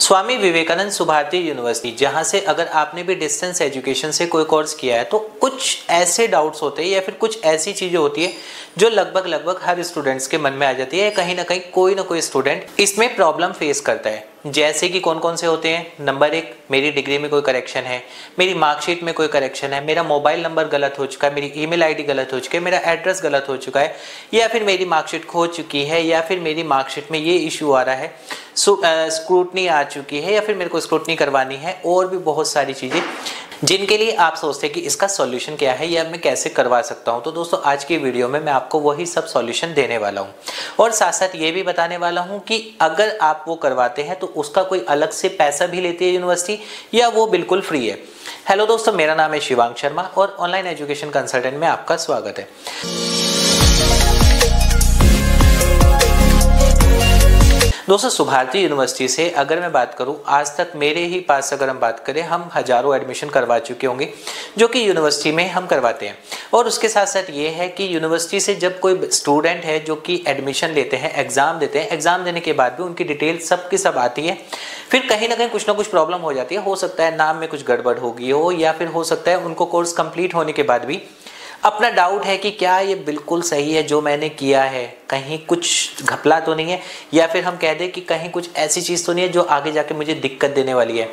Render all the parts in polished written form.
Swami Vivekananda Subharti university, जहां से अगर आपने भी डिस्टेंस एजुकेशन से कोई कोर्स किया है तो कुछ ऐसे डाउट्स होते हैं या फिर कुछ ऐसी चीज़ें होती है जो लगभग हर स्टूडेंट्स के मन में आ जाती है। कहीं ना कहीं कोई ना कोई स्टूडेंट इसमें प्रॉब्लम फेस करता है। जैसे कि कौन कौन से होते हैं। नंबर 1, मेरी डिग्री में कोई करेक्शन है, मेरी मार्कशीट में कोई करेक्शन है, मेरा मोबाइल नंबर गलत हो चुका है, मेरी ईमेल आईडी गलत हो चुकी है, मेरा एड्रेस गलत हो चुका है, या फिर मेरी मार्कशीट खो चुकी है, या फिर मेरी मार्कशीट में ये इशू आ रहा है, स्क्रूटनी आ चुकी है, या फिर मेरे को स्क्रूटनी करवानी है, और भी बहुत सारी चीज़ें जिनके लिए आप सोचते हैं कि इसका सॉल्यूशन क्या है या मैं कैसे करवा सकता हूं। तो दोस्तों आज की वीडियो में मैं आपको वही सब सॉल्यूशन देने वाला हूं और साथ साथ ये भी बताने वाला हूं कि अगर आप वो करवाते हैं तो उसका कोई अलग से पैसा भी लेती है यूनिवर्सिटी या वो बिल्कुल फ्री है। हेलो दोस्तों, मेरा नाम है शिवांग शर्मा और ऑनलाइन एजुकेशन कंसल्टेंट में आपका स्वागत है। दोस्तों सुभारती यूनिवर्सिटी से अगर मैं बात करूं, आज तक मेरे ही पास अगर हम बात करें, हम हजारों एडमिशन करवा चुके होंगे जो कि यूनिवर्सिटी में हम करवाते हैं। और उसके साथ साथ ये है कि यूनिवर्सिटी से जब कोई स्टूडेंट है जो कि एडमिशन लेते हैं, एग्जाम देते हैं, एग्जाम देने के बाद भी उनकी डिटेल सब की सब आती है, फिर कहीं ना कहीं कुछ ना कुछ प्रॉब्लम हो जाती है। हो सकता है नाम में कुछ गड़बड़ हो गई हो, या फिर हो सकता है उनको कोर्स कंप्लीट होने के बाद भी अपना डाउट है कि क्या ये बिल्कुल सही है जो मैंने किया है, कहीं कुछ घपला तो नहीं है, या फिर हम कह दें कि कहीं कुछ ऐसी चीज़ तो नहीं है जो आगे जाके मुझे दिक्कत देने वाली है।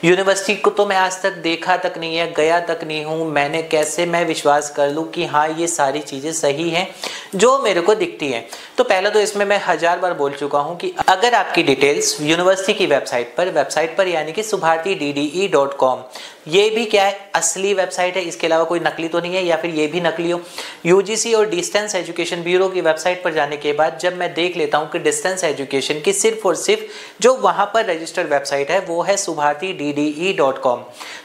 यूनिवर्सिटी को तो मैं आज तक देखा तक नहीं है, गया तक नहीं हूँ, मैंने कैसे मैं विश्वास कर लूँ कि हाँ ये सारी चीज़ें सही हैं जो मेरे को दिखती हैं। तो पहले तो इसमें मैं 1000 बार बोल चुका हूँ कि अगर आपकी डिटेल्स यूनिवर्सिटी की वेबसाइट पर यानी कि subharti.dde.com, ये भी क्या है, असली वेबसाइट है, इसके अलावा कोई नकली तो नहीं है, या फिर ये भी नकली हो। यूजीसी और डिस्टेंस एजुकेशन ब्यूरो की वेबसाइट पर जाने के बाद जब मैं देख लेता हूँ कि डिस्टेंस एजुकेशन की सिर्फ और सिर्फ जो वहाँ पर रजिस्टर्ड वेबसाइट है वो है subharti.dde.com,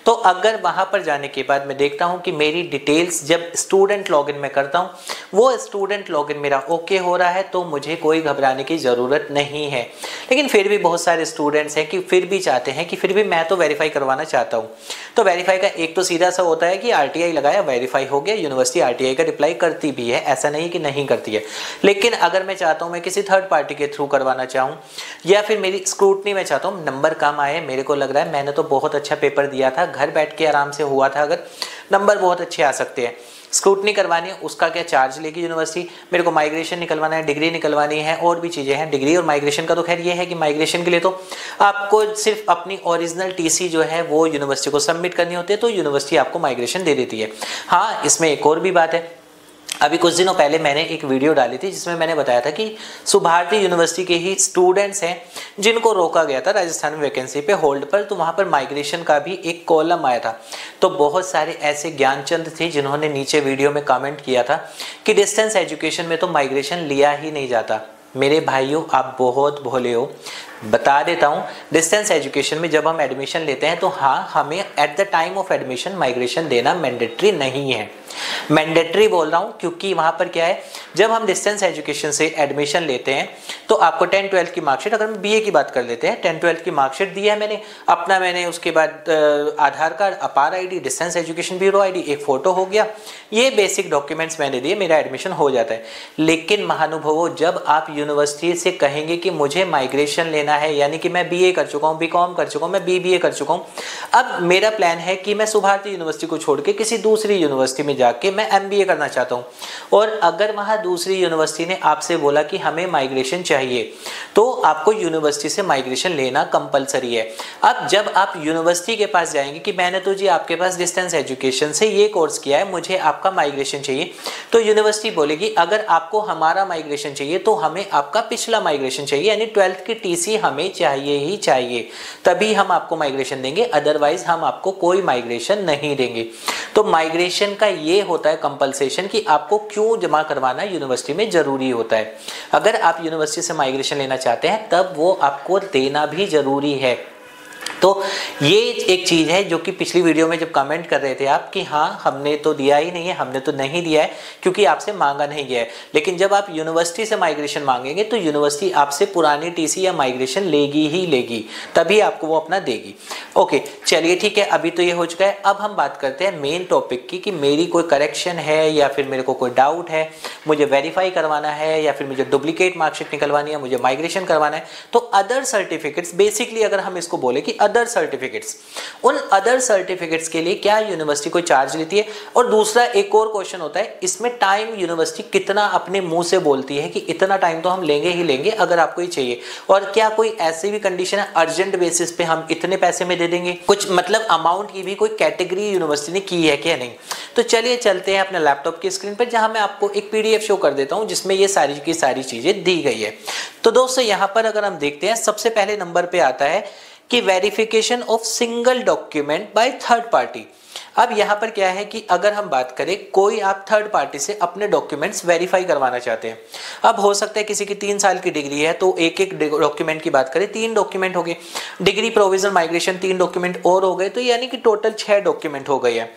तो अगर वहाँ पर जाने के बाद मैं देखता हूँ कि मेरी डिटेल्स जब स्टूडेंट लॉगिन में करता हूँ वो स्टूडेंट लॉगिन मेरा ओके हो रहा है, तो मुझे कोई घबराने की ज़रूरत नहीं है। लेकिन फिर भी बहुत सारे स्टूडेंट्स हैं कि फिर भी चाहते हैं कि फिर भी मैं तो वेरीफाई करवाना चाहता हूँ। तो वेरीफाई का एक तो सीधा सा होता है कि आरटीआई लगाया, वेरीफाई हो गया, यूनिवर्सिटी आरटीआई का रिप्लाई करती भी है, ऐसा नहीं कि नहीं करती है। लेकिन अगर मैं चाहता हूँ मैं किसी थर्ड पार्टी के थ्रू करवाना चाहूँ, या फिर मेरी स्क्रूटनी में चाहता हूँ नंबर कम आए, मेरे को लग रहा है मैंने तो बहुत अच्छा पेपर दिया था, घर बैठ के आराम से हुआ था, अगर नंबर बहुत अच्छे आ सकते हैं, स्क्रूटनी करवानी है, उसका क्या चार्ज लेगी यूनिवर्सिटी, मेरे को माइग्रेशन निकलवाना है, डिग्री निकलवानी है, और भी चीज़ें हैं। डिग्री और माइग्रेशन का तो खैर ये है कि माइग्रेशन के लिए तो आपको सिर्फ अपनी ओरिजिनल टीसी जो है वो यूनिवर्सिटी को सबमिट करनी होती है, तो यूनिवर्सिटी आपको माइग्रेशन दे देती है। हाँ, इसमें एक और भी बात है, अभी कुछ दिनों पहले मैंने एक वीडियो डाली थी जिसमें मैंने बताया था कि सुभारती यूनिवर्सिटी के ही स्टूडेंट्स हैं जिनको रोका गया था राजस्थान में वैकेंसी पे होल्ड पर, तो वहाँ पर माइग्रेशन का भी एक कॉलम आया था। तो बहुत सारे ऐसे ज्ञानचंद थे जिन्होंने नीचे वीडियो में कमेंट किया था कि डिस्टेंस एजुकेशन में तो माइग्रेशन लिया ही नहीं जाता। मेरे भाइयों, आप बहुत भोले हो, बता देता हूँ, डिस्टेंस एजुकेशन में जब हम एडमिशन लेते हैं तो हाँ, हमें at the time of admission migration देना मैंडेटरी नहीं है। मैंडेटरी बोल रहा हूँ क्योंकि वहाँ पर क्या है, जब हम डिस्टेंस एजुकेशन से एडमिशन लेते हैं तो आपको 10-12 की मार्कशीट, अगर हम बीए की बात कर लेते हैं, 10-12 की मार्कशीट दी है मैंने अपना, मैंने उसके बाद आधार कार्ड, अपार ID, distance education bureau ID, एक फ़ोटो हो गया, ये बेसिक डॉक्यूमेंट्स मैंने दिए, मेरा एडमिशन हो जाता है। लेकिन महानुभावों, जब आप यूनिवर्सिटी से कहेंगे कि मुझे माइग्रेशन लेना है, यानी कि मैं बीए कर चुका हूँ, बीकॉम कर चुका हूँ, मैं बीबीए कर चुका हूँ, अब मेरा प्लान है कि मैं सुभारती यूनिवर्सिटी को छोड़ के किसी दूसरी यूनिवर्सिटी में जाके मैं एमबीए करना चाहता हूँ, और अगर वहाँ दूसरी यूनिवर्सिटी ने आपसे बोला कि हमें माइग्रेशन चाहिए, तो आपको यूनिवर्सिटी से माइग्रेशन लेना कंपलसरी है। अब जब आप यूनिवर्सिटी के पास जाएंगे कि मैंने तो जी आपके पास डिस्टेंस एजुकेशन से ये कोर्स किया है, मुझे आपका माइग्रेशन चाहिए, तो यूनिवर्सिटी बोलेगी अगर आपको हमारा माइग्रेशन चाहिए तो हमें आपका पिछला माइग्रेशन चाहिए, यानी 12th की टीसी हमें चाहिए ही चाहिए, तभी हम आपको माइग्रेशन देंगे, अदरवाइज हम आपको कोई माइग्रेशन नहीं देंगे। तो माइग्रेशन का ये होता है कंपलसेशन कि आपको क्यों जमा करवाना यूनिवर्सिटी में जरूरी होता है। अगर आप यूनिवर्सिटी से माइग्रेशन लेना चाहते हैं तब वो आपको देना भी जरूरी है, तो ये एक चीज़ है जो कि पिछली वीडियो में जब कमेंट कर रहे थे आप कि हाँ हमने तो दिया ही नहीं है, हमने तो नहीं दिया है क्योंकि आपसे मांगा नहीं गया है। लेकिन जब आप यूनिवर्सिटी से माइग्रेशन मांगेंगे तो यूनिवर्सिटी आपसे पुरानी टीसी या माइग्रेशन लेगी ही लेगी, तभी आपको वो अपना देगी। ओके चलिए ठीक है, अभी तो ये हो चुका है। अब हम बात करते हैं मेन टॉपिक की कि मेरी कोई करेक्शन है या फिर मेरे को कोई डाउट है, मुझे वेरीफाई करवाना है या फिर मुझे डुप्लीकेट मार्कशीट निकलवानी है, मुझे माइग्रेशन करवाना है। तो अदर सर्टिफिकेट्स, बेसिकली अगर हम इसको बोले कि अदर सर्टिफिकेट्स, उन अदर सर्टिफिकेट्स के लिए क्या यूनिवर्सिटी कोई चार्ज लेती है? और दूसरा एक और क्वेश्चन होता है इसमें, टाइम यूनिवर्सिटी कितना अपने मुंह से बोलती है कि इतना टाइम तो हम लेंगे ही लेंगे अगर आपको ये चाहिए, और क्या कोई ऐसी भी कंडीशन है अर्जेंट बेसिस पे हम इतने पैसे में दे देंगे? कुछ मतलब अमाउंट की भी कोई कैटेगरी यूनिवर्सिटी ने की है क्या नहीं? तो चलिए चलते हैं अपने लैपटॉप की स्क्रीन पर, जहां मैं आपको एक पीडीएफ शो कर देता हूं जिसमें ये सारी की सारी चीजें दी गई है। तो दोस्तों यहां पर अगर हम देखते हैं, सबसे पहले नंबर पे आता है कि verification of single document by third party. अब यहाँ पर क्या है कि अगर हम बात करें, कोई आप थर्ड पार्टी से अपने डॉक्यूमेंट्स वेरीफाई करवाना चाहते हैं। अब हो सकता है किसी की 3 साल की डिग्री है तो एक एक डॉक्यूमेंट की बात करें, 3 डॉक्यूमेंट हो गए, डिग्री प्रोविजनल माइग्रेशन 3 डॉक्यूमेंट और हो गए, तो यानी कि टोटल 6 डॉक्यूमेंट हो गए हैं।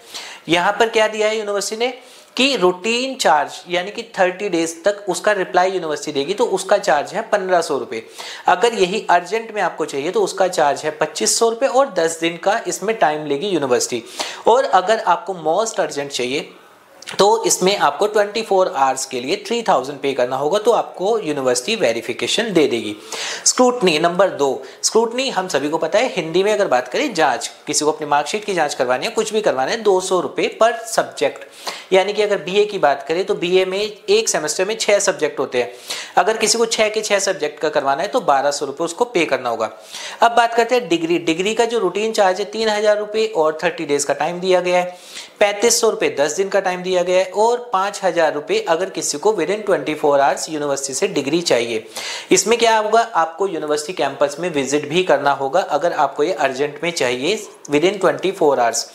यहाँ पर क्या दिया है यूनिवर्सिटी ने कि रूटीन चार्ज यानी कि 30 डेज तक उसका रिप्लाई यूनिवर्सिटी देगी, तो उसका चार्ज है 1500 रुपये। अगर यही अर्जेंट में आपको चाहिए तो उसका चार्ज है 2500 रुपये और 10 दिन का इसमें टाइम लेगी यूनिवर्सिटी। और अगर आपको मोस्ट अर्जेंट चाहिए तो इसमें आपको 24 आवर्स के लिए 3000 पे करना होगा, तो आपको यूनिवर्सिटी वेरिफिकेशन दे देगी। स्क्रूटनी नंबर 2, स्क्रूटनी हम सभी को पता है, हिंदी में अगर बात करें जांच, किसी को अपनी मार्कशीट की जांच करवानी है, कुछ भी करवाना है, 200 रुपये पर सब्जेक्ट। यानी कि अगर बीए की बात करें तो बीए में एक सेमेस्टर में 6 सब्जेक्ट होते हैं, अगर किसी को 6 के 6 सब्जेक्ट का करवाना है तो 1200 रुपये उसको पे करना होगा। अब बात करते हैं डिग्री। डिग्री का जो रूटीन चार्ज है 3000 रुपये और 30 डेज का टाइम दिया गया है, 3500 रुपये 10 दिन का टाइम दिया गया है, और 5000 रुपये अगर किसी को विद इन 24 आवर्स यूनिवर्सिटी से डिग्री चाहिए। इसमें क्या होगा, आपको यूनिवर्सिटी कैंपस में विजिट भी करना होगा अगर आपको ये अर्जेंट में चाहिए विद इन 24 आवर्स।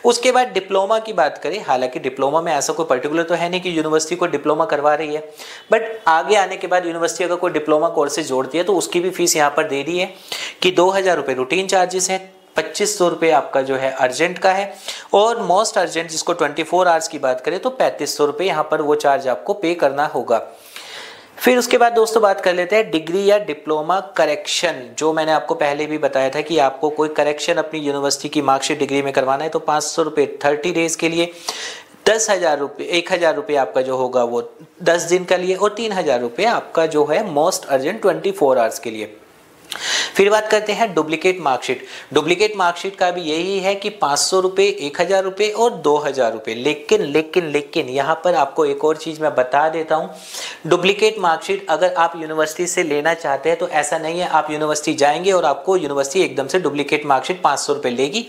उसके बाद डिप्लोमा की बात करें, हालांकि डिप्लोमा में ऐसा कोई पर्टिकुलर तो है नहीं कि यूनिवर्सिटी को डिप्लोमा करवा रही है, बट आगे आने के बाद यूनिवर्सिटी अगर कोई डिप्लोमा कोर्सेज जोड़ती है तो उसकी भी फीस यहाँ पर दे दी है कि 2000 रुपये रूटीन चार्जेस है, 2500 रुपये आपका जो है अर्जेंट का है, और मोस्ट अर्जेंट जिसको 24 आवर्स की बात करें तो 3500 रुपये यहाँ पर वो चार्ज आपको पे करना होगा। फिर उसके बाद दोस्तों बात कर लेते हैं डिग्री या डिप्लोमा करेक्शन। जो मैंने आपको पहले भी बताया था कि आपको कोई करेक्शन अपनी यूनिवर्सिटी की मार्कशीट डिग्री में करवाना है तो 500 रुपये 30 डेज के लिए, 10,000 रुपये 1000 रुपये आपका जो होगा वो 10 दिन का लिए, और 3000 रुपये आपका जो है मोस्ट अर्जेंट 24 आवर्स के लिए। फिर बात करते हैं डुप्लीकेट मार्कशीट। डुप्लीकेट मार्कशीट का भी यही है कि 500 रुपये, 1000 रुपये और 2000 रुपये। लेकिन लेकिन लेकिन यहाँ पर आपको एक और चीज़ मैं बता देता हूँ, डुप्लीकेट मार्कशीट अगर आप यूनिवर्सिटी से लेना चाहते हैं तो ऐसा नहीं है आप यूनिवर्सिटी जाएंगे और आपको यूनिवर्सिटी एकदम से डुप्लीकेट मार्कशीट 500 रुपये लेगी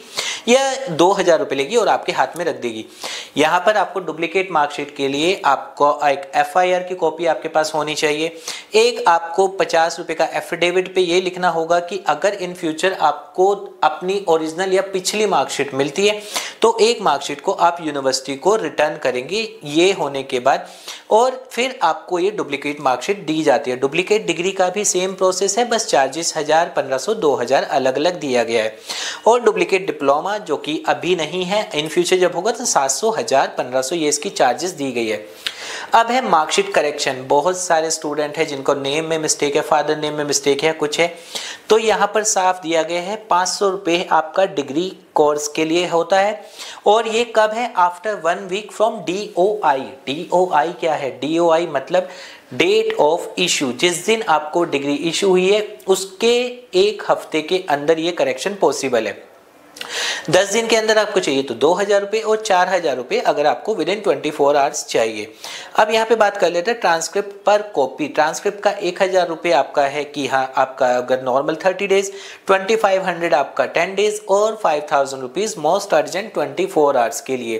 या 2000 रुपये लेगी और आपके हाथ में रख देगी। यहाँ पर आपको डुप्लीकेट मार्कशीट के लिए आपको एक FIR की कॉपी आपके पास होनी चाहिए, एक आपको 50 रुपये का एफिडेविट पे ये लिखना होगा कि अगर इन फ्यूचर आपको अपनी ओरिजिनल या पिछली मार्कशीट मिलती है तो एक मार्कशीट को आप यूनिवर्सिटी को रिटर्न करेंगे, ये होने के बाद और फिर आपको ये डुप्लीकेट मार्कशीट दी जाती है। डुप्लीकेट डिग्री का भी सेम प्रोसेस है, बस चार्जेस 1000, 1500, 2000 अलग अलग दिया गया है। और डुप्लीकेट डिप्लोमा जो कि अभी नहीं है, इन फ्यूचर जब होगा तो 700, 1000, 1500 ये इसकी चार्जेस दी गई है। अब है मार्कशीट करेक्शन। बहुत सारे स्टूडेंट हैं जिनको नेम में मिस्टेक है, फादर नेम में मिस्टेक है, कुछ है, तो यहाँ पर साफ दिया गया है 500 रुपये आपका डिग्री कोर्स के लिए होता है। और ये कब है, after 1 week from DOI। DOI क्या है, DOI मतलब डेट ऑफ इशू, जिस दिन आपको डिग्री इशू हुई है उसके 1 हफ्ते के अंदर ये करेक्शन पॉसिबल है। 10 दिन के अंदर आपको चाहिए तो 2000 रुपये और 4000 रुपये अगर आपको विद इन 24 आवर्स चाहिए। अब यहाँ पे बात कर लेते हैं ट्रांसक्रिप्ट पर कॉपी। ट्रांसक्रिप्ट का 1000 रुपये आपका है कि हाँ आपका अगर नॉर्मल 30 डेज, 2500 आपका 10 डेज और 5000 रुपीज़ मोस्ट अर्जेंट 24 आवर्स के लिए।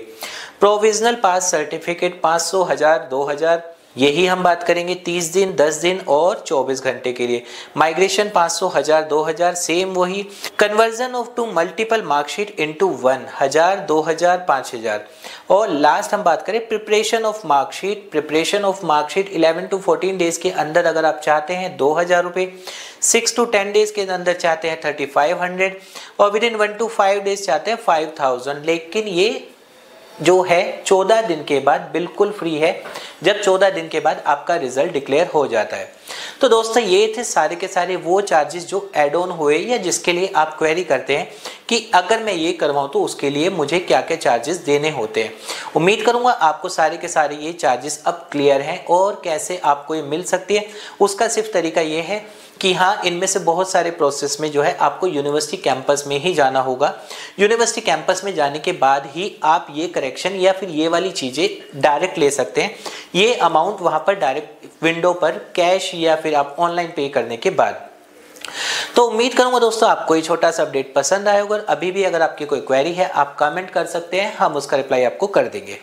प्रोविजनल पास सर्टिफिकेट 500, 1000, 2000 यही हम बात करेंगे 30 दिन, 10 दिन और 24 घंटे के लिए। माइग्रेशन 500, 1000, 2000 सेम वही। Conversion of two multiple marksheet into 1, 1000, 2000, 5000। और लास्ट हम बात करें preparation of marksheet. Preparation of marksheet 11 to 14 days के अंदर अगर आप चाहते हैं 2000 रुपये, 6 to 10 डेज के अंदर चाहते हैं 3500 और विद इन 1 to 5 डेज चाहते हैं 5000। लेकिन ये जो है 14 दिन के बाद बिल्कुल फ्री है, जब 14 दिन के बाद आपका रिजल्ट डिक्लेयर हो जाता है। तो दोस्तों ये थे सारे के सारे वो चार्जेस जो ऐड ऑन हुए या जिसके लिए आप क्वेरी करते हैं कि अगर मैं ये करवाऊँ तो उसके लिए मुझे क्या क्या चार्जेस देने होते हैं। उम्मीद करूँगा आपको सारे के सारे ये चार्जेस अब क्लियर हैं और कैसे आपको ये मिल सकती है उसका सिर्फ तरीका ये है कि हाँ, इनमें से बहुत सारे प्रोसेस में जो है आपको यूनिवर्सिटी कैंपस में ही जाना होगा। यूनिवर्सिटी कैंपस में जाने के बाद ही आप ये करेक्शन या फिर ये वाली चीज़ें डायरेक्ट ले सकते हैं। ये अमाउंट वहाँ पर डायरेक्ट विंडो पर कैश या फिर आप ऑनलाइन पे करने के बाद। तो उम्मीद करूंगा दोस्तों आपको ये छोटा सा अपडेट पसंद आया होगा। अभी भी अगर आपकी कोई क्वेरी है आप कमेंट कर सकते हैं, हम उसका रिप्लाई आपको कर देंगे।